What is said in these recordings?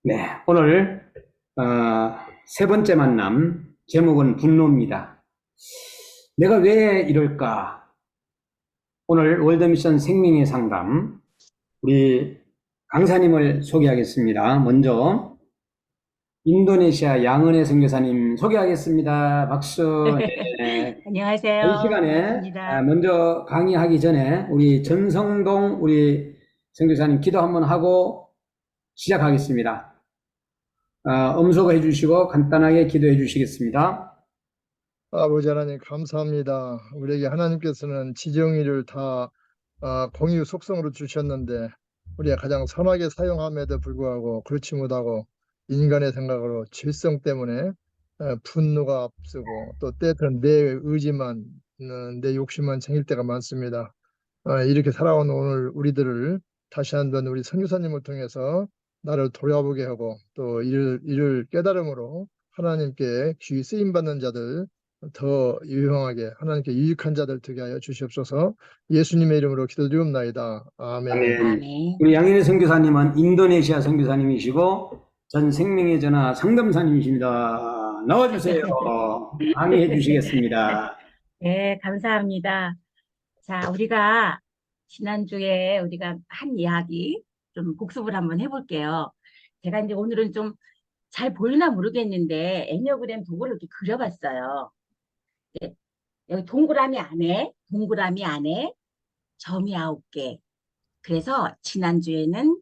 네, 오늘 세 번째 만남 제목은 분노입니다. 내가 왜 이럴까? 오늘 월드미션 생명의 상담 우리 강사님을 소개하겠습니다. 먼저 인도네시아 양은혜 선교사님 소개하겠습니다. 박수. 네. 이 안녕하세요. 시간에 반갑습니다. 먼저 강의하기 전에 우리 전성동 우리 선교사님 기도 한번 하고 시작하겠습니다. 음소거 해주시고 간단하게 기도해 주시겠습니다. 아버지 하나님 감사합니다. 우리에게 하나님께서는 지정의를 다 공유 속성으로 주셨는데 우리가 가장 선하게 사용함에도 불구하고 그렇지 못하고 인간의 생각으로 질성 때문에 분노가 앞서고 또 때때는 내 의지만 내 욕심만 챙길 때가 많습니다. 이렇게 살아온 오늘 우리들을 다시 한번 우리 선교사님을 통해서 나를 돌아보게 하고 또 이를 깨달음으로 하나님께 귀 쓰임 받는 자들 더 유용하게 하나님께 유익한 자들 되게 하여 주시옵소서. 예수님의 이름으로 기도드리옵나이다. 아멘. 아멘. 아멘. 우리 양현희 선교사님은 인도네시아 선교사님이시고 전 생명의 전화 상담사님이십니다. 나와주세요. 강의해 주시겠습니다. 네, 감사합니다. 자, 우리가 지난주에 우리가 한 이야기 좀 복습을 한번 해볼게요. 제가 이제 오늘은 좀 잘 보이나 모르겠는데 애니어그램 도구를 이렇게 그려봤어요. 예, 여기 동그라미 안에 점이 9개. 그래서 지난주에는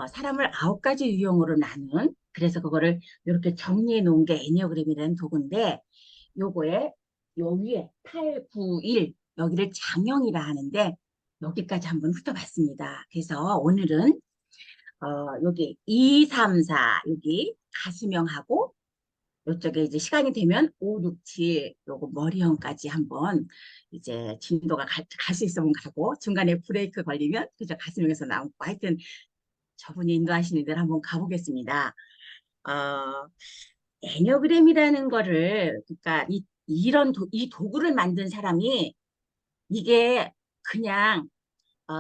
사람을 9가지 유형으로 나눈, 그래서 그거를 이렇게 정리해 놓은 게 애니어그램이라는 도구인데, 요거에 요 위에 8, 9, 1 여기를 장형이라 하는데 여기까지 한번 훑어봤습니다. 그래서 오늘은 여기 2, 3, 4 여기 가수명하고 요쪽에 이제 시간이 되면 5, 6, 7 요거 머리형까지 한번 이제 진도가 갈 수 있으면 가고 중간에 브레이크 걸리면 그저 가수명에서 나오고 하여튼 저분이 인도하시는 대로 한번 가보겠습니다. 어, 애니어그램이라는 거를 그러니까 이 도구를 만든 사람이 이게 그냥 어,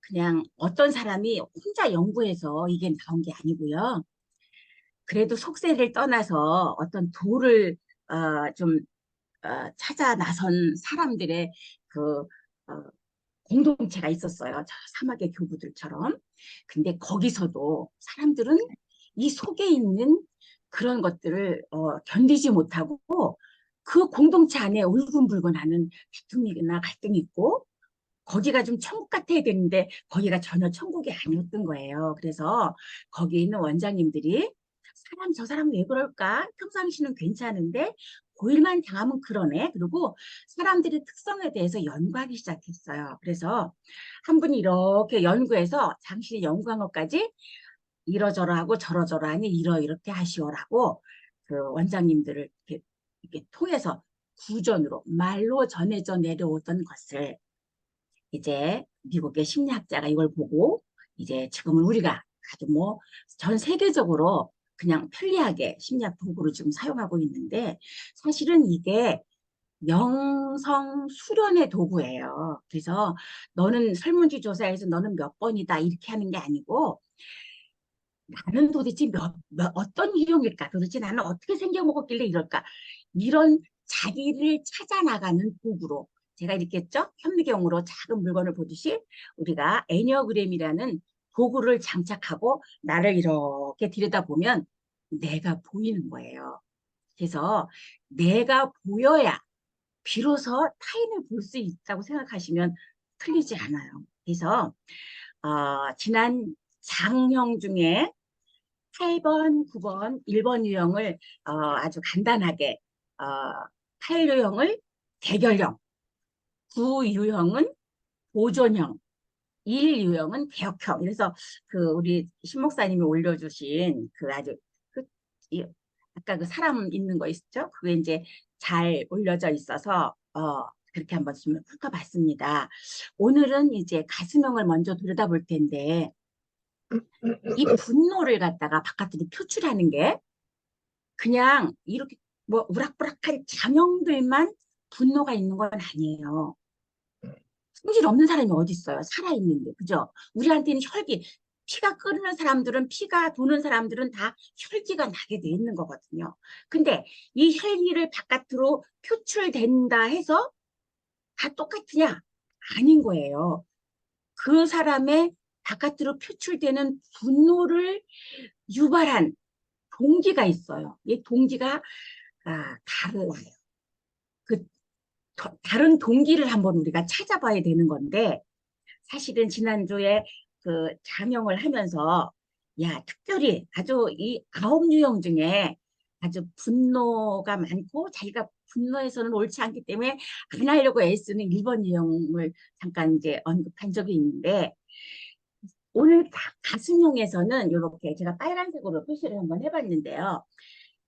그냥 어떤 사람이 혼자 연구해서 이게 나온 게 아니고요. 그래도 속세를 떠나서 어떤 도를 좀 찾아 나선 사람들의 그 어, 공동체가 있었어요. 저 사막의 교부들처럼. 근데 거기서도 사람들은 이 속에 있는 그런 것들을 견디지 못하고 그 공동체 안에 울분불분하는 다툼이나 갈등이 있고 거기가 좀 천국 같아야 되는데 거기가 전혀 천국이 아니었던 거예요. 그래서 거기 있는 원장님들이 저 사람 왜 그럴까? 평상시는 괜찮은데 고일만 당하면 그러네. 그리고 사람들의 특성에 대해서 연구하기 시작했어요. 그래서 한 분이 이렇게 연구해서 당신이 연구한 것까지 이러저러 하고 저러저러 하니 이렇게 하시오라고 그 원장님들을 이렇게 통해서 구전으로 말로 전해져 내려오던 것을 이제 미국의 심리학자가 이걸 보고 이제 지금은 우리가 아주 뭐 전 세계적으로 그냥 편리하게 심리학 도구로 지금 사용하고 있는데 사실은 이게 명성 수련의 도구예요. 그래서 너는 설문지 조사에서 너는 몇 번이다 이렇게 하는 게 아니고 나는 도대체 어떤 유형일까? 도대체 나는 어떻게 생겨먹었길래 이럴까? 이런 자기를 찾아 나가는 도구로 제가 이렇게 했죠? 현미경으로 작은 물건을 보듯이 우리가 애니어그램이라는 도구를 장착하고 나를 이렇게 들여다보면 내가 보이는 거예요. 그래서 내가 보여야 비로소 타인을 볼 수 있다고 생각하시면 틀리지 않아요. 그래서 지난 장형 중에 8번, 9번, 1번 유형을 아주 간단하게 어, 8유형을 대결형, 9유형은 보존형, 1유형은 개혁형. 그래서 그 우리 신목사님이 올려주신 그 아주 그, 이, 아까 그 사람 있는 거 있죠? 그게 이제 잘 올려져 있어서 그렇게 한번 좀 훑어봤습니다. 오늘은 이제 가슴형을 먼저 들여다볼 텐데 이 분노를 갖다가 바깥으로 표출하는 게 그냥 이렇게 뭐 우락부락한 자명들만 분노가 있는 건 아니에요. 성질 없는 사람이 어디 있어요? 살아있는데, 그죠? 우리한테는 혈기, 피가 끓는 사람들은, 피가 도는 사람들은 다 혈기가 나게 돼 있는 거거든요. 근데 이 혈기를 바깥으로 표출된다 해서 다 똑같으냐? 아닌 거예요. 그 사람의 바깥으로 표출되는 분노를 유발한 동기가 있어요. 이 동기가 달라요. 그 다른 동기를 한번 우리가 찾아봐야 되는 건데, 사실은 지난주에 그 장영을 하면서 특별히 아주 이 9유형 중에 아주 분노가 많고 자기가 분노해서는 옳지 않기 때문에 안 하려고 애쓰는 1번 유형을 잠깐 이제 언급한 적이 있는데, 오늘 가슴형에서는 이렇게 제가 빨간색으로 표시를 한번 해봤는데요.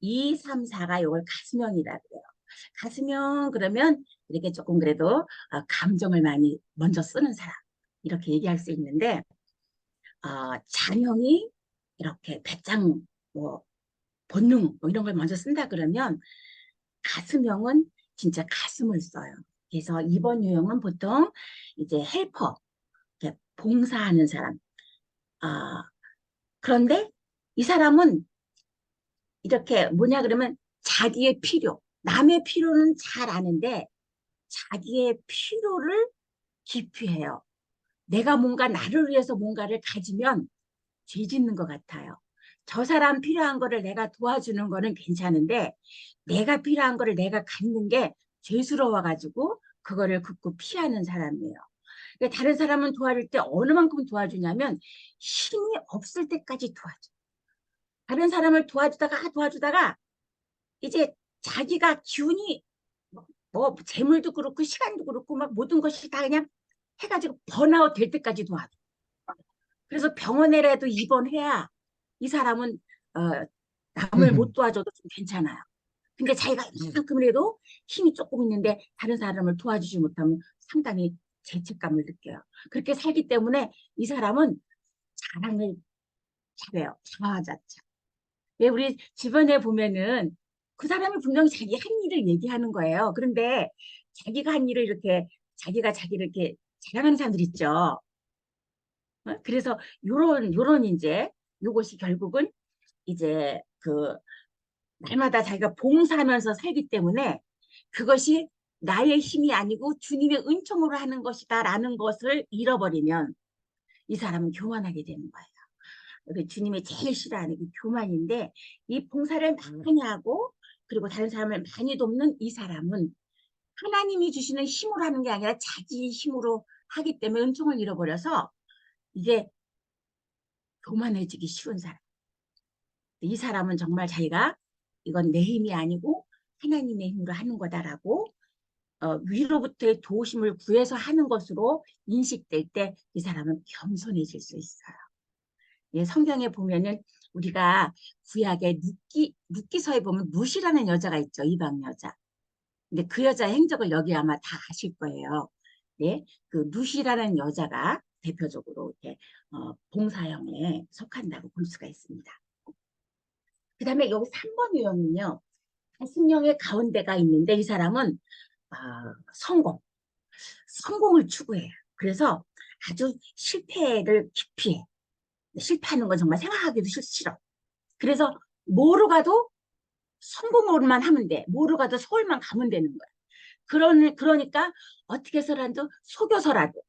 2, 3, 4가 이걸 가슴형이라 그래요. 가슴형 그러면 이렇게 조금 그래도 감정을 많이 먼저 쓰는 사람, 이렇게 얘기할 수 있는데, 장형이 이렇게 배짱, 뭐 본능 뭐 이런 걸 먼저 쓴다 그러면, 가슴형은 진짜 가슴을 써요. 그래서 2번 유형은 보통 이제 헬퍼, 이렇게 봉사하는 사람. 그런데 이 사람은 이렇게 뭐냐 그러면 자기의 필요, 남의 필요는 잘 아는데 자기의 필요를 기피해요. 내가 뭔가 나를 위해서 뭔가를 가지면 죄 짓는 것 같아요. 저 사람 필요한 거를 내가 도와주는 거는 괜찮은데, 내가 필요한 거를 내가 갖는 게 죄스러워가지고 그거를 극구 피하는 사람이에요. 그러니까 다른 사람은 도와줄 때 어느 만큼 도와주냐면 힘이 없을 때까지 도와줘. 다른 사람을 도와주다가 이제 자기가 기운이 뭐 재물도 그렇고 시간도 그렇고 막 모든 것이 다 그냥 해가지고 번아웃 될 때까지 도와줘. 그래서 병원에라도 입원해야 이 사람은 남을 못 도와줘도 좀 괜찮아요. 근데 자기가 이만큼이라도 힘이 조금 있는데 다른 사람을 도와주지 못하면 상당히 죄책감을 느껴요. 그렇게 살기 때문에 이 사람은 자랑을 잘해요. 자화자찬. 왜 우리 주변에 보면은 그 사람이 분명히 자기 한 일을 얘기하는 거예요. 그런데 자기가 한 일을 이렇게 자기가 자기를 이렇게 자랑하는 사람들 있죠. 그래서 요런 이제 요것이 결국은 이제 그 날마다 자기가 봉사하면서 살기 때문에 그것이 나의 힘이 아니고 주님의 은총으로 하는 것이다라는 것을 잃어버리면 이 사람은 교만하게 되는 거예요. 주님이 제일 싫어하는 게 교만인데, 이 봉사를 많이 하고 그리고 다른 사람을 많이 돕는 이 사람은 하나님이 주시는 힘으로 하는 게 아니라 자기 힘으로 하기 때문에 은총을 잃어버려서 이게 교만해지기 쉬운 사람. 이 사람은 정말 자기가 이건 내 힘이 아니고 하나님의 힘으로 하는 거다라고 위로부터의 도우심을 구해서 하는 것으로 인식될 때 이 사람은 겸손해질 수 있어요. 예, 성경에 보면은 우리가 구약의 룻기서에 보면 룻이라는 여자가 있죠. 이방 여자. 근데 그 여자의 행적을 여기 아마 다 아실 거예요. 네, 그 룻이라는 여자가 대표적으로 이렇게 봉사형에 속한다고 볼 수가 있습니다. 그 다음에 여기 3번 유형은요. 가슴형의 가운데가 있는데 이 사람은 성공을 추구해요. 그래서 아주 실패를 기피해. 실패하는 건 정말 생각하기도 싫어. 그래서 뭐로 가도 성공으로만 하면 돼. 뭐로 가도 서울만 가면 되는 거야. 그러니까 어떻게 해서라도 속여서라도,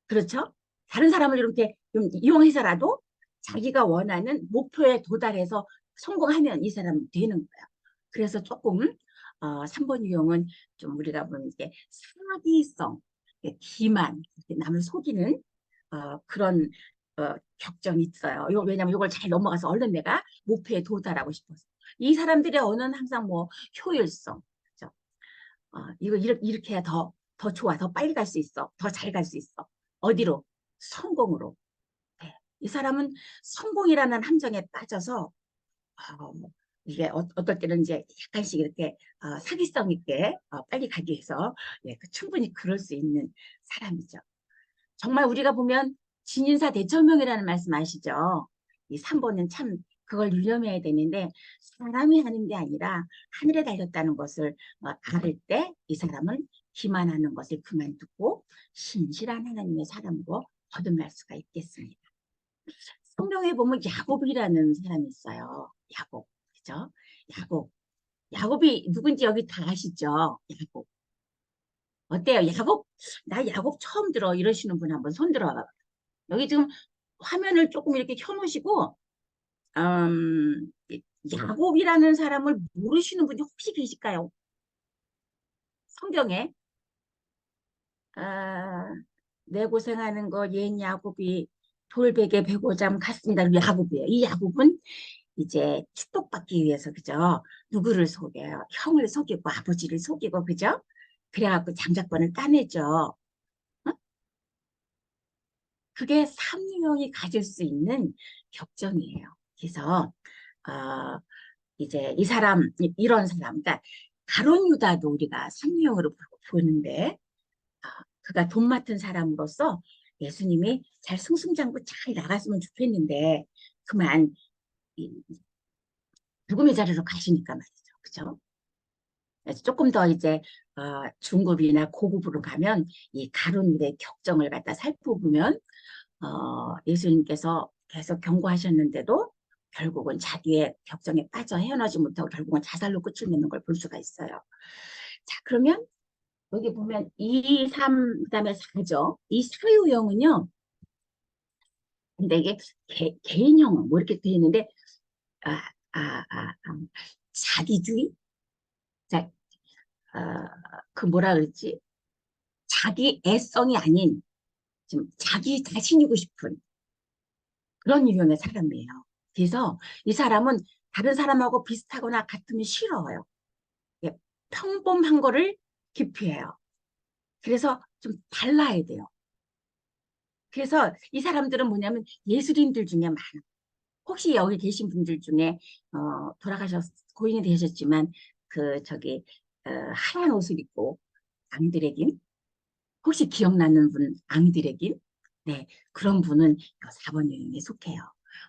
그렇죠? 다른 사람을 이렇게 좀 이용해서라도 자기가 원하는 목표에 도달해서 성공하면 이 사람은 되는 거예요. 그래서 조금 3번 유형은 좀 우리가 보는 게 사기성, 기만, 남을 속이는 그런 격정이 있어요. 왜냐면 이걸 잘 넘어가서 얼른 내가 목표에 도달하고 싶어서. 이 사람들의 언어는 항상 뭐 효율성, 그렇죠? 이거 이렇게 해야 더 좋아, 더 빨리 갈 수 있어, 더 잘 갈 수 있어. 어디로? 성공으로. 네. 이 사람은 성공이라는 함정에 빠져서 이게 어떨 때는 이제 약간씩 이렇게 사기성 있게 빨리 가기 위해서 충분히 그럴 수 있는 사람이죠. 정말 우리가 보면 진인사 대천명이라는 말씀 아시죠? 이 3번은 참 그걸 유념해야 되는데, 사람이 하는 게 아니라 하늘에 달렸다는 것을 알을 때 이 사람은 기만하는 것을 그만두고 신실한 하나님의 사람으로 거듭날 수가 있겠습니다. 성경에 보면 야곱이라는 사람이 있어요. 야곱, 그죠? 야곱. 야곱이 누군지 여기 다 아시죠? 야곱. 어때요? 야곱, 나 야곱 처음 들어. 이러시는 분 한번 손 들어봐. 여기 지금 화면을 조금 이렇게 켜놓으시고, 음, 야곱이라는 사람을 모르시는 분이 혹시 계실까요? 성경에. 아, 내 고생하는 거 옛 야곱이 돌베개 베고잠 갔습니다. 야곱이에요. 이 야곱은 이제 축복받기 위해서 그죠? 누구를 속여요? 형을 속이고 아버지를 속이고 그죠? 그래갖고 장자권을 따내죠. 어? 그게 삼유형이 가질 수 있는 격정이에요. 그래서 어, 이제 이 사람 이런 사람, 그러니까 가룟 유다도 우리가 삼유형으로 보는데 그가 돈 맡은 사람으로서 예수님이 잘 승승장구 잘 나갔으면 좋겠는데 그만 이 죽음의 자리로 가시니까 말이죠. 그죠? 그래서 조금 더 이제 중급이나 고급으로 가면 이 가룟일의 격정을 갖다 살펴보면 예수님께서 계속 경고하셨는데도 결국은 자기의 격정에 빠져 헤어나지 못하고 결국은 자살로 끝을 맺는 걸 볼 수가 있어요. 자, 그러면 여기 보면 2, 3, 그다음에 4죠. 이 사유형은요. 근데 이게 개인형 뭐 이렇게 돼 있는데 아, 자기주의? 자, 그 뭐라 그랬지? 자기 애성이 아닌 좀 자기 자신이고 싶은 그런 유형의 사람이에요. 그래서 이 사람은 다른 사람하고 비슷하거나 같으면 싫어요. 예, 평범한 거를 기피해요. 그래서 좀 달라야 돼요. 그래서 이 사람들은 뭐냐면 예술인들 중에 많아. 혹시 여기 계신 분들 중에 고인이 되셨지만 그 저기 하얀 옷을 입고 앙드레긴 혹시 기억나는 분 앙드레긴 네 그런 분은 4번 유형에 속해요.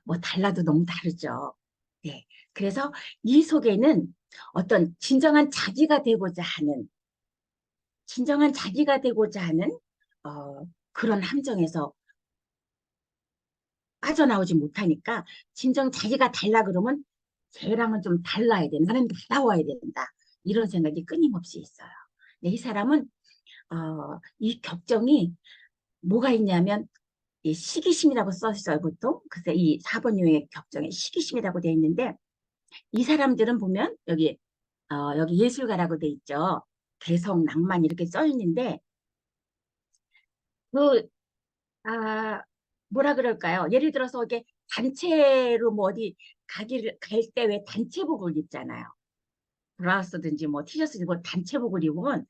뭐 달라도 너무 다르죠. 네 그래서 이 속에는 어떤 진정한 자기가 되고자 하는 그런 함정에서 빠져나오지 못하니까 진정 자기가 달라 그러면 쟤랑은 좀 달라야 돼. 나는 나다워야 된다. 이런 생각이 끊임없이 있어요. 근데 이 사람은 이 격정이 뭐가 있냐면 이 시기심이라고 써 있어요, 보통. 그래서 이 4번 유형의 격정에 시기심이라고 돼 있는데 이 사람들은 보면 여기 예술가라고 돼 있죠. 개성, 낭만 이렇게 써 있는데 그 아, 뭐라 그럴까요? 예를 들어서 이게 단체로 뭐 어디 가기를 갈 때 왜 단체복을 입잖아요. 브라우스든지 뭐 티셔츠 입고 단체복을 입으면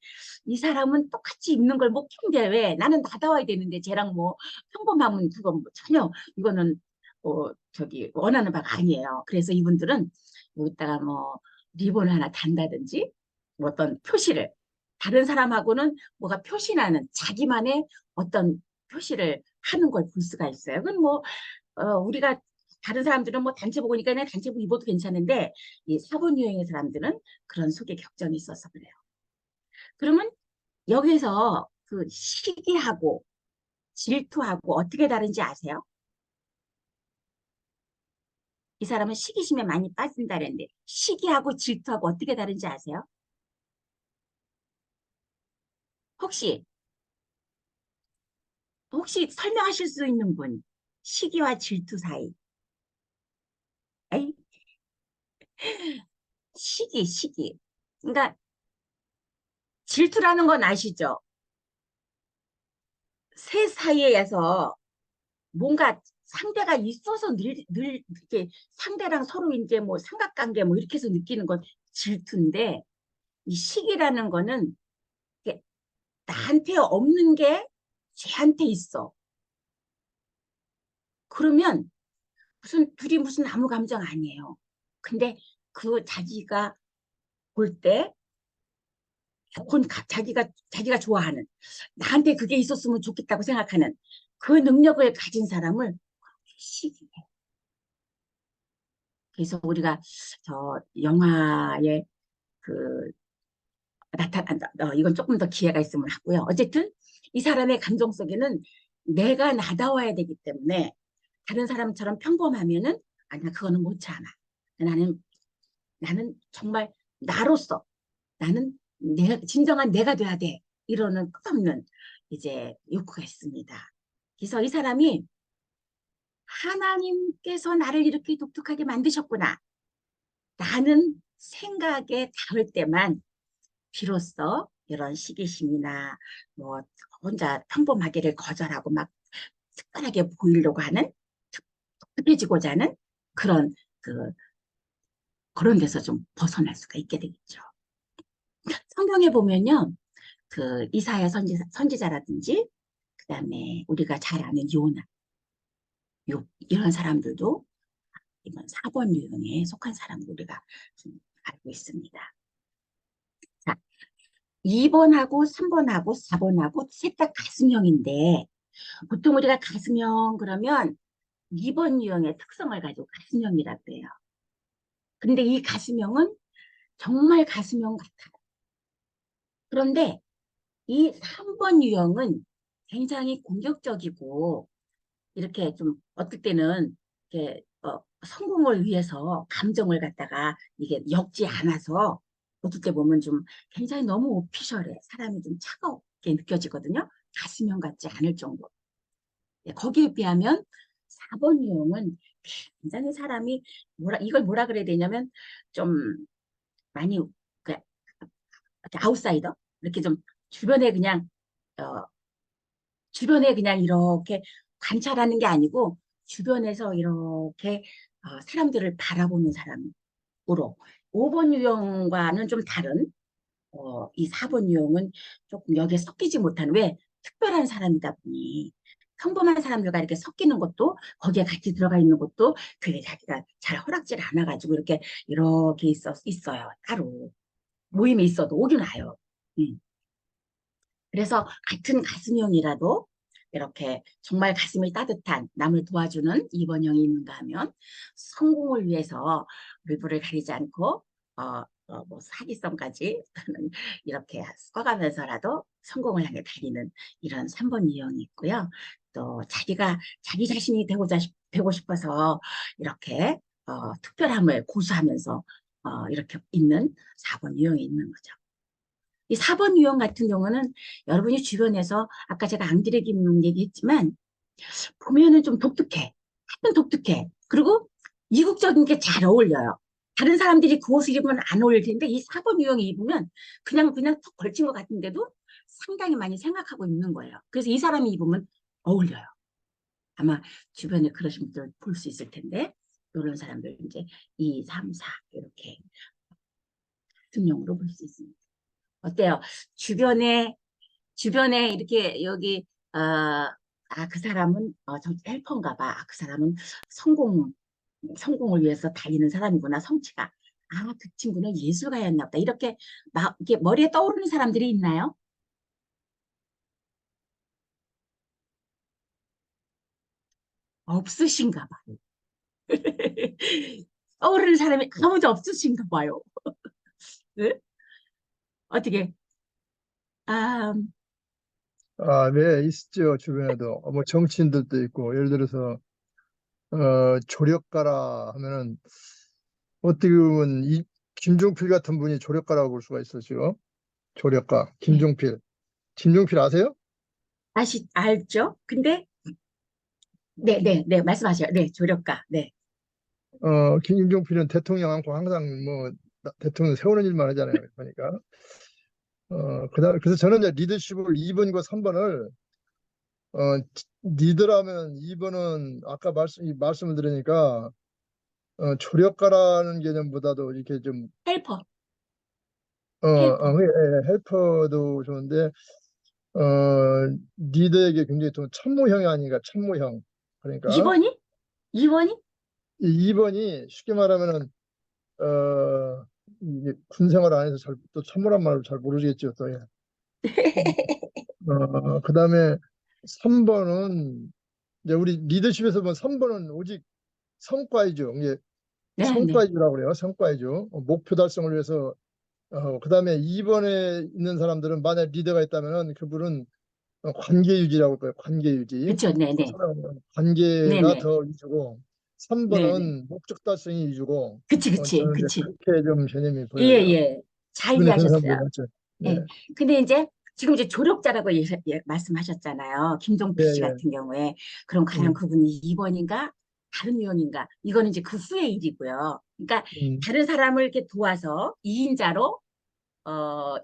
이 사람은 똑같이 입는 걸 못 견뎌. 왜? 나는 나다워야 되는데 쟤랑 뭐 평범하면 그건 뭐 전혀 이거는 저기 원하는 바가 아니에요. 그래서 이분들은 여기다가 뭐 리본 하나 단다든지 뭐 어떤 표시를 다른 사람하고는 뭐가 표시나는 자기만의 어떤 표시를 하는 걸 볼 수가 있어요. 그건 뭐 우리가 다른 사람들은 뭐 단체복 오니까 그냥 단체복 입어도 괜찮은데 이 사본 유형의 사람들은 그런 속에 격정이 있어서 그래요. 그러면 여기서 그 시기하고 질투하고 어떻게 다른지 아세요? 이 사람은 시기심에 많이 빠진다는데 시기하고 질투하고 어떻게 다른지 아세요? 혹시 설명하실 수 있는 분 시기와 질투 사이 에이? 시기 그러니까 질투라는 건 아시죠? 새 사이에서 뭔가 상대가 있어서 늘 이렇게 상대랑 서로 이제 뭐 삼각관계 뭐 이렇게 해서 느끼는 건 질투인데 이 식이라는 거는 이게 나한테 없는 게 쟤한테 있어. 그러면 둘이 무슨 아무 감정 아니에요. 근데 그 자기가 볼 때 자기가 좋아하는 나한테 그게 있었으면 좋겠다고 생각하는 그 능력을 가진 사람을 시기 그래서 우리가 저 영화에 그 나타난다. 이건 조금 더 기회가 있으면 하고요. 어쨌든 이 사람의 감정 속에는 내가 나다워야 되기 때문에 다른 사람처럼 평범하면은 아니야 그거는 못 참아. 나는 정말 나로서 나는 진정한 내가 돼야 돼. 이러는 끝없는 이제 욕구가 있습니다. 그래서 이 사람이 하나님께서 나를 이렇게 독특하게 만드셨구나. 라는 생각에 닿을 때만 비로소 이런 시기심이나 뭐 혼자 평범하기를 거절하고 막 특별하게 보이려고 하는 특별해지고자 하는 그런 그 그런 데서 좀 벗어날 수가 있게 되겠죠. 성경에 보면요. 그 이사야 선지자라든지 그다음에 우리가 잘 아는 요나 이런 사람들도 이번 4번 유형에 속한 사람들 우리가 좀 알고 있습니다. 자, 2번하고 3번하고 4번하고 셋 다 가슴형인데 보통 우리가 가슴형 그러면 2번 유형의 특성을 가지고 가슴형이라고 해요. 근데 이 가슴형은 정말 가슴형 같아요. 그런데 이 3번 유형은 굉장히 공격적이고 이렇게 좀 어떨 때는 이렇게 성공을 위해서 감정을 갖다가 이게 엮지 않아서 어떨 때 보면 좀 굉장히 너무 오피셜해. 사람이 좀 차갑게 느껴지거든요. 가슴형 같지 않을 정도. 네, 거기에 비하면 4번 유형은 굉장히 사람이 이걸 뭐라 그래야 되냐면 좀 많이 그 이렇게 아웃사이더 이렇게 좀 주변에 그냥 어, 주변에 그냥 이렇게 관찰하는 게 아니고 주변에서 이렇게 사람들을 바라보는 사람으로 5번 유형과는 좀 다른 이 4번 유형은 조금 여기에 섞이지 못한 왜 특별한 사람이다 보니 평범한 사람들과 이렇게 섞이는 것도 거기에 같이 들어가 있는 것도 그게 자기가 잘 허락질 않아가지고 이렇게 있어요. 따로 모임에 있어도 오긴 와요. 음. 그래서 같은 가슴형이라도 이렇게 정말 가슴이 따뜻한 남을 도와주는 2번형이 있는가 하면 성공을 위해서 얼굴을 가리지 않고 뭐 사기성까지 이렇게 써가면서라도 성공을 향해 달리는 이런 3번 유형이 있고요. 또 자기가 자기 자신이 되고 싶어서 이렇게 특별함을 고수하면서 이렇게 있는 4번 유형이 있는 거죠. 이 4번 유형 같은 경우는 여러분이 주변에서 아까 제가 앙드레김 얘기했지만 보면은 좀 독특해. 하여튼 독특해. 그리고 이국적인 게 잘 어울려요. 다른 사람들이 그 옷을 입으면 안 어울릴 텐데 이 4번 유형이 입으면 그냥 툭 걸친 것 같은데도 상당히 많이 생각하고 입는 거예요. 그래서 이 사람이 입으면 어울려요. 아마 주변에 그러신 분들 볼 수 있을 텐데 이런 사람들 이제 2, 3, 4 이렇게 등용으로 볼 수 있습니다. 어때요? 주변에 이렇게 여기 그 사람은 저 헬퍼인가 봐. 그 사람은 성공을 위해서 달리는 사람이구나. 성취가. 그 친구는 예술가였나 보다. 이렇게 막 이게 머리에 떠오르는 사람들이 있나요? 없으신가 봐요. 떠오르는 사람이 아무도 없으신가 봐요. 네? 어떻게? 아, 네, 있죠. 주변에도. 뭐 정치인들도 있고, 예를 들어서, 조력가라 하면은, 어떻게 보면, 김종필 같은 분이 조력가라고 볼 수가 있었죠. 조력가, 네. 김종필. 김종필 아세요? 알죠? 근데, 네, 말씀하세요. 네, 조력가. 네. 김종필은 대통령 않고 항상 뭐, 대통령 세우는 일만 하잖아요. 그러니까. 그래서 저는 이제 리더십을 2번과 3번을, 리더라면 2번은 아까 말씀을 드리니까, 조력가라는 개념보다도 이렇게 좀, 헬퍼, 헬퍼. 헬퍼도 좋은데, 어, 리더에게 굉장히 좀 참모형이 아닌가, 참모형. 그러니까, 2번이? 2번이? 이 2번이 쉽게 말하면은, 이게 군 생활 안 해서 또 참모란 말을 잘 모르겠죠, 또. 예. 그 다음에 3번은, 이제 우리 리더십에서 보면 3번은 오직 성과이죠. 이게 네, 네. 성과이주라고 그래요. 성과이주. 목표 달성을 위해서 그 다음에 2번에 있는 사람들은 만약 리더가 있다면은 그분은 관계 유지라고 할까요? 관계 유지. 그쵸, 네네. 관계가 네네. 더 위주고, 네네. 3번은 목적 달성이 위주고, 그치, 그치, 저는 이제 그치. 그렇게 좀 개념이 예, 보여요. 예. 잘 주변에 그런 사람들 이해하셨어요. 많죠. 네, 예. 근데 이제 지금 이제 조력자라고 말씀하셨잖아요. 예, 김종필 씨 예. 같은 경우에. 그럼 과연 음, 그분이 2번인가? 다른 유형인가? 이거는 이제 그 후의 일이고요. 그러니까 음, 다른 사람을 이렇게 도와서 2인자로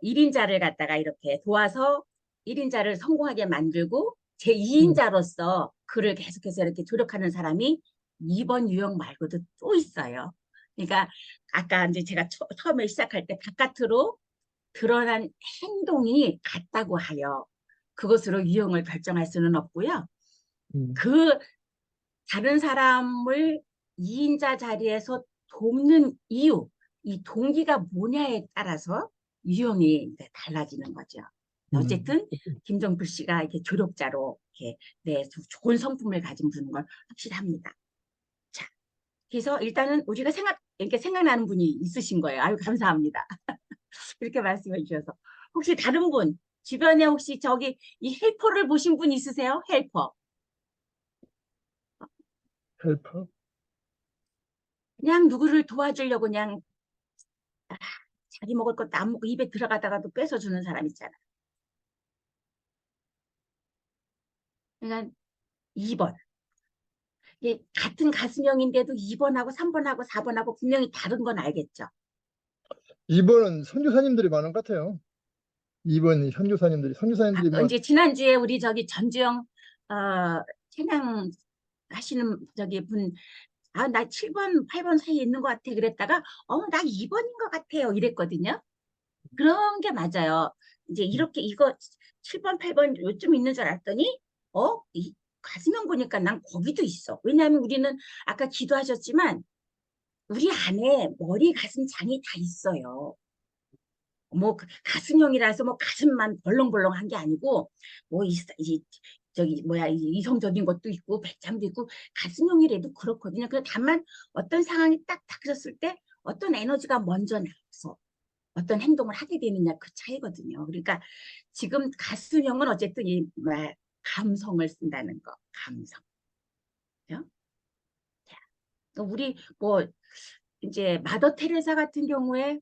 1인자를 갖다가 이렇게 도와서 1인자를 성공하게 만들고 제 음, 2인자로서 그를 계속해서 이렇게 조력하는 사람이 2번 유형 말고도 또 있어요. 그러니까 아까 이제 제가 처음에 시작할 때 바깥으로 드러난 행동이 같다고 하여 그것으로 유형을 결정할 수는 없고요. 음, 그 다른 사람을 2인자 자리에서 돕는 이유, 이 동기가 뭐냐에 따라서 유형이 이제 달라지는 거죠. 음. 어쨌든 김정필 씨가 이렇게 조력자로 이렇게 좋은 성품을 가진 분인 걸 확실합니다. 자, 그래서 일단은 우리가 이렇게 생각나는 분이 있으신 거예요. 아유, 감사합니다. 이렇게 말씀해 주셔서. 혹시 다른 분, 주변에 혹시 저기 이 헬퍼를 보신 분 있으세요? 헬퍼. 헬퍼? 그냥 누구를 도와주려고 그냥 자기 먹을 것도 안 먹고 입에 들어가다가도 뺏어주는 사람 있잖아. 그러니까 2번. 이게 같은 가수명인데도 2번하고 3번하고 4번하고 분명히 다른 건 알겠죠. 2번은 선교사님들이 많은 것 같아요. 2번 선교사님들이 뭐, 이제 지난주에 우리 저기 전주영 찬양 하시는 저기 분, 나 7번, 8번 사이에 있는 것 같아. 그랬다가, 나 2번인 것 같아요. 이랬거든요. 그런 게 맞아요. 이제 이렇게 이거 7번, 8번 요쯤 있는 줄 알았더니, 이 가슴형 보니까 난 거기도 있어. 왜냐하면 우리는 아까 기도하셨지만, 우리 안에 머리, 가슴, 장이 다 있어요. 뭐 가슴형이라서 뭐 가슴만 벌렁벌렁한 게 아니고 뭐 저기 뭐야 이성적인 것도 있고 배짱도 있고 가슴형이라도 그렇거든요. 그 다만 어떤 상황이 딱 닥쳤을 때 어떤 에너지가 먼저 나와서 어떤 행동을 하게 되느냐 그 차이거든요. 그러니까 지금 가슴형은 어쨌든 감성을 쓴다는 거, 감성. 그죠? 자, 우리 뭐 이제 마더 테레사 같은 경우에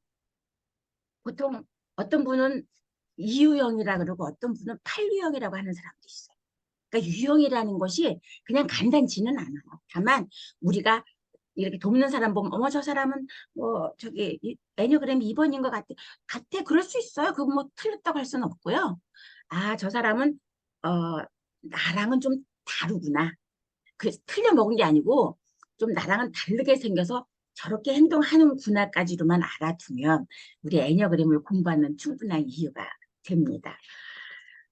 보통 어떤 분은 이유형이라 그러고 어떤 분은 팔유형이라고 하는 사람도 있어요. 그러니까 유형이라는 것이 그냥 간단치는 않아요. 다만 우리가 이렇게 돕는 사람 보면 어머 저 사람은 뭐 저기 애니어그램 2번인 것 같아 그럴 수 있어요. 그거 뭐 틀렸다고 할 수는 없고요. 아 저 사람은 어 나랑은 좀 다르구나. 그 틀려 먹은 게 아니고 좀 나랑은 다르게 생겨서 저렇게 행동하는구나까지로만 알아두면 우리 애니어그램을 공부하는 충분한 이유가 됩니다.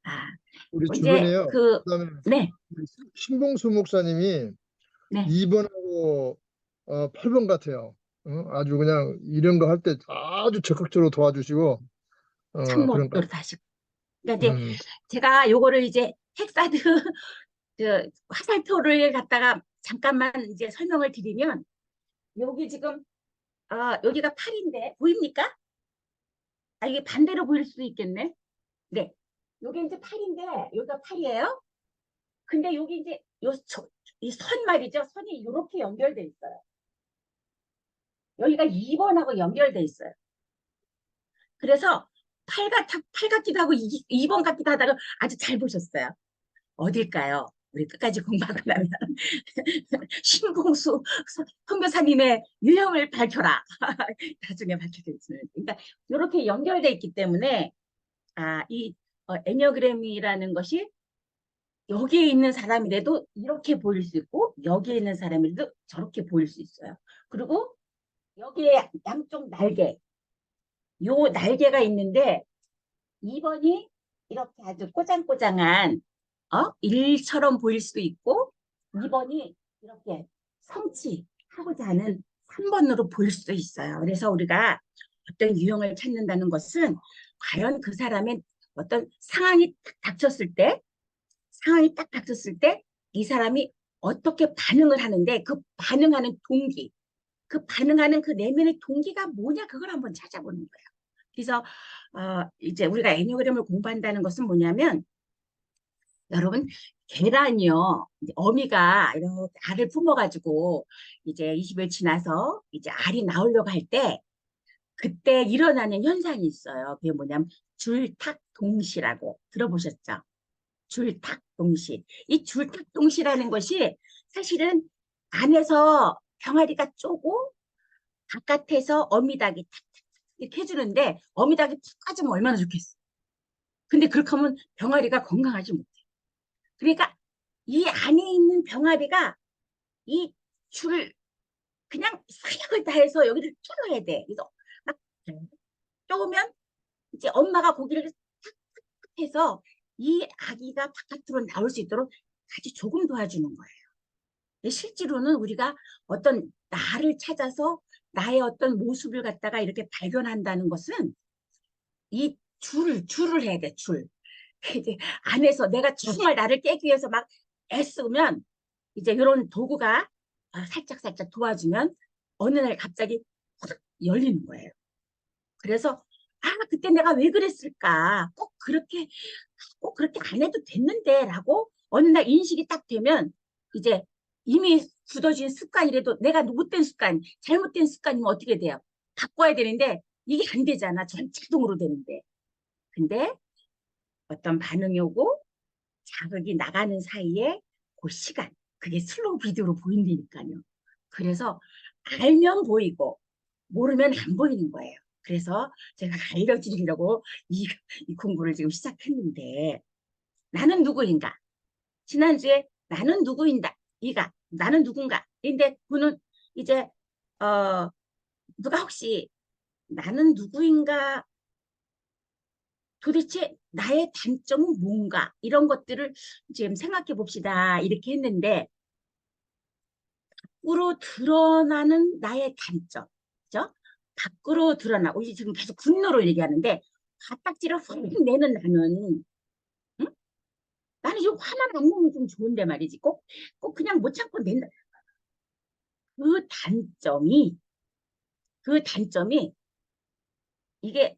아, 우리 이제 주변에요. 그다음에 네, 신봉수 목사님이 네, 2번하고 8번 같아요. 아주 그냥 이런 거 할 때 아주 적극적으로 도와주시고, 그런 것 참모도를 같아요. 다시. 그러니까 이제 음, 제가 요거를 이제 헥사드 화살표를 갖다가 잠깐만 이제 설명을 드리면 여기 지금 여기가 8인데 보입니까? 이게 반대로 보일 수도 있겠네. 네. 요게 이제 8인데 여기가 8이에요. 근데 여기 이제 이 선 말이죠. 선이 이렇게 연결돼 있어요. 여기가 2번하고 연결돼 있어요. 그래서 8 같기도 하고 2번 같기도 하다가 아주 잘 보셨어요. 어딜까요? 우리 끝까지 공부하고 나면 신봉수 선교사님의 유형을 밝혀라. 나중에 밝혀드리겠습니다. 그러니까 이렇게 연결돼 있기 때문에 이 애니어그램이라는 것이 여기에 있는 사람이라도 이렇게 보일 수 있고 여기에 있는 사람이라도 저렇게 보일 수 있어요. 그리고 여기에 양쪽 요 날개가 있는데 2번이 이렇게 아주 꼬장꼬장한 일처럼 보일 수도 있고 2번이 이렇게 성취하고자 하는 3번으로 보일 수도 있어요. 그래서 우리가 어떤 유형을 찾는다는 것은 과연 그 사람의 어떤 상황이 딱 닥쳤을 때 이 사람이 어떻게 반응을 하는데 그 반응하는 동기, 그 반응하는 그 내면의 동기가 뭐냐 그걸 한번 찾아보는 거예요. 그래서 이제 우리가 애니어그램을 공부한다는 것은 뭐냐면 여러분, 계란이요. 이제 어미가 이렇게 알을 품어가지고 이제 20일 지나서 이제 알이 나오려고 할 때 그때 일어나는 현상이 있어요. 그게 뭐냐면 줄탁동시라고 들어보셨죠? 줄탁동시. 이 줄탁동시라는 것이 사실은 안에서 병아리가 쪼고 바깥에서 어미닭이 탁탁탁 이렇게 해주는데 어미닭이 푹 빠지면 얼마나 좋겠어. 근데 그렇게 하면 병아리가 건강하지 못해. 그러니까 이 안에 있는 병아리가 이 줄을 그냥 사력을 다해서 여기를 쪼아야 돼. 그래서 막 쪼으면 이제 엄마가 고기를 탁탁탁 해서 이 아기가 바깥으로 나올 수 있도록 아주 조금 도와주는 거예요. 실제로는 우리가 어떤 나를 찾아서 나의 어떤 모습을 갖다가 이렇게 발견한다는 것은 이 줄을 해야 돼, 줄. 이제 안에서 내가 정말 나를 깨기 위해서 막 애쓰면 이제 이런 도구가 살짝살짝 도와주면 어느 날 갑자기 확 열리는 거예요. 그래서 그때 내가 왜 그랬을까? 꼭 그렇게 안 해도 됐는데 라고 어느 날 인식이 딱 되면 이제 이미 굳어진 습관이라도 내가 못된 습관, 잘못된 습관이면 어떻게 돼요? 바꿔야 되는데 이게 안 되잖아. 전 자동으로 되는데. 근데 어떤 반응이 오고 자극이 나가는 사이에 그 시간, 그게 슬로우 비디오로 보인다니까요. 그래서 알면 보이고 모르면 안 보이는 거예요. 그래서 제가 알려드리려고 이 공부를 지금 시작했는데 나는 누구인가? 지난주에 나는 누구인가? 나는 누군가? 근데 그는 이제 누가 혹시 나는 누구인가? 도대체 나의 단점은 뭔가? 이런 것들을 지금 생각해 봅시다. 이렇게 했는데 밖으로 드러나는 나의 단점, 그죠? 밖으로 드러나. 우리 지금 계속 분노를 얘기하는데 화딱지를 확 내는 나는, 응? 나는 이 화만 안 내면 좀 좋은데 말이지. 꼭 그냥 못 참고 낸다. 그 단점이, 그 단점이 이게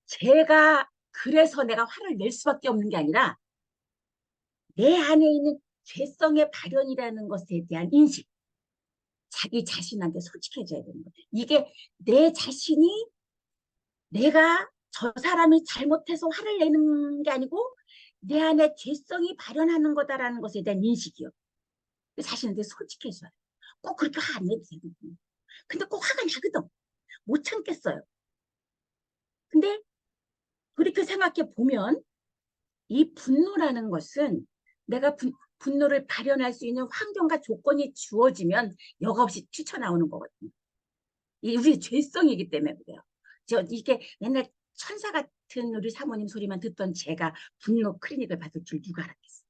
제가 그래서 내가 화를 낼 수밖에 없는 게 아니라 내 안에 있는 죄성의 발현이라는 것에 대한 인식, 자기 자신한테 솔직해져야 되는 거예요. 이게 내 자신이 내가 저 사람이 잘못해서 화를 내는 게 아니고 내 안에 죄성이 발현하는 거다라는 것에 대한 인식이요. 자신한테 솔직해져요. 꼭 그렇게 화 안 내도 되거든요. 근데 꼭 화가 나거든. 못 참겠어요. 근데 그렇게 생각해 보면 이 분노라는 것은 내가 분노를 발현할 수 있는 환경과 조건이 주어지면 여과없이 튀쳐나오는 거거든요. 이게 우리의 죄성이기 때문에 그래요. 이게 맨날 천사 같은 우리 사모님 소리만 듣던 제가 분노 클리닉을 받을 줄 누가 알았겠어요.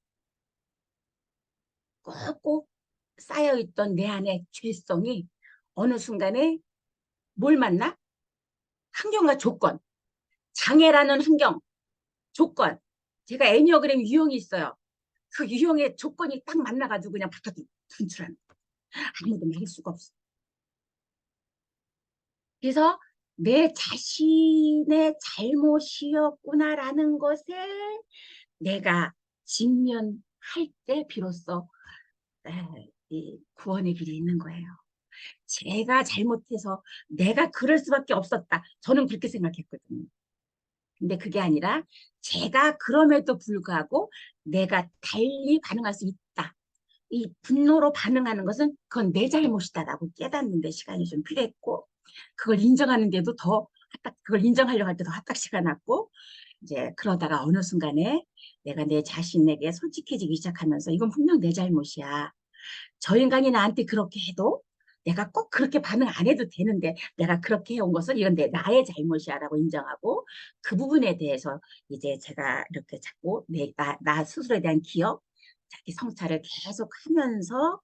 꼭꼭 쌓여있던 내 안의 죄성이 어느 순간에 뭘 만나? 환경과 조건, 장애라는 환경, 조건. 제가 애니어그램 유형이 있어요. 그 유형의 조건이 딱 만나가지고 그냥 바깥으로 분출하는 거예요. 아무도 막을 수가 없어. 그래서 내 자신의 잘못이었구나라는 것에 내가 직면할 때 비로소 이 구원의 길이 있는 거예요. 제가 잘못해서 내가 그럴 수밖에 없었다. 저는 그렇게 생각했거든요. 근데 그게 아니라 제가 그럼에도 불구하고 내가 달리 반응할 수 있다. 이 분노로 반응하는 것은 그건 내 잘못이다라고 깨닫는 데 시간이 좀 필요했고 그걸 인정하는데도 그걸 인정하려고 할 때도 화딱지가 났고 이제 그러다가 어느 순간에 내가 내 자신에게 솔직해지기 시작하면서 이건 분명 내 잘못이야. 저 인간이 나한테 그렇게 해도 내가 꼭 그렇게 반응 안 해도 되는데 내가 그렇게 해온 것은 이건 나의 잘못이야 라고 인정하고 그 부분에 대해서 이제 제가 이렇게 자꾸 나 스스로에 대한 기억, 자기 성찰을 계속 하면서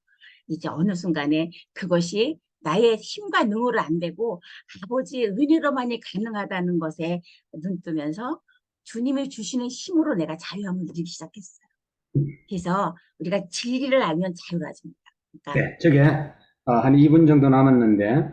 이제 어느 순간에 그것이 나의 힘과 능으로 안 되고 아버지의 은혜로만이 가능하다는 것에 눈 뜨면서 주님이 주시는 힘으로 내가 자유함을 누리기 시작했어요. 그래서 우리가 진리를 알면 자유로워집니다. 그러니까 네, 저게 한 2분 정도 남았는데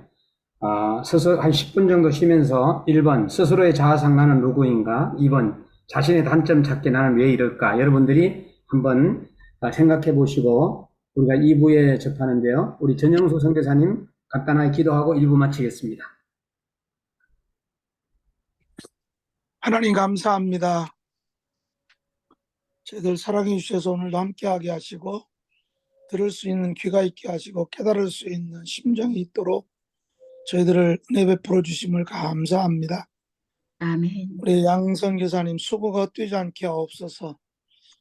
스스로 한 10분 정도 쉬면서 1번 스스로의 자아상 나는 누구인가, 2번 자신의 단점 찾기 나는 왜 이럴까, 여러분들이 한번 생각해 보시고 우리가 2부에 접하는데요. 우리 전영수 선교사님 간단하게 기도하고 1부 마치겠습니다. 하나님 감사합니다. 저희들 사랑해 주셔서 오늘도 함께하게 하시고 들을 수 있는 귀가 있게 하시고 깨달을 수 있는 심정이 있도록 저희들을 은혜 베풀어 주심을 감사합니다. 아멘. 우리 양선 교사님 수고가 헛되지 않게 하옵소서.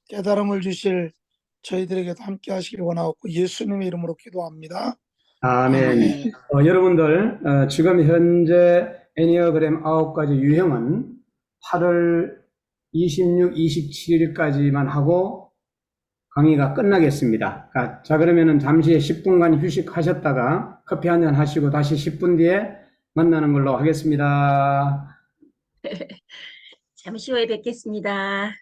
깨달음을 주실 저희들에게도 함께 하시길 원하옵고 예수님의 이름으로 기도합니다. 아멘. 여러분들 지금 현재 애니어그램 9가지 유형은 8월 26, 27일까지만 하고 강의가 끝나겠습니다. 자, 그러면은 잠시 10분간 휴식하셨다가 커피 한잔 하시고 다시 10분 뒤에 만나는 걸로 하겠습니다. 잠시 후에 뵙겠습니다.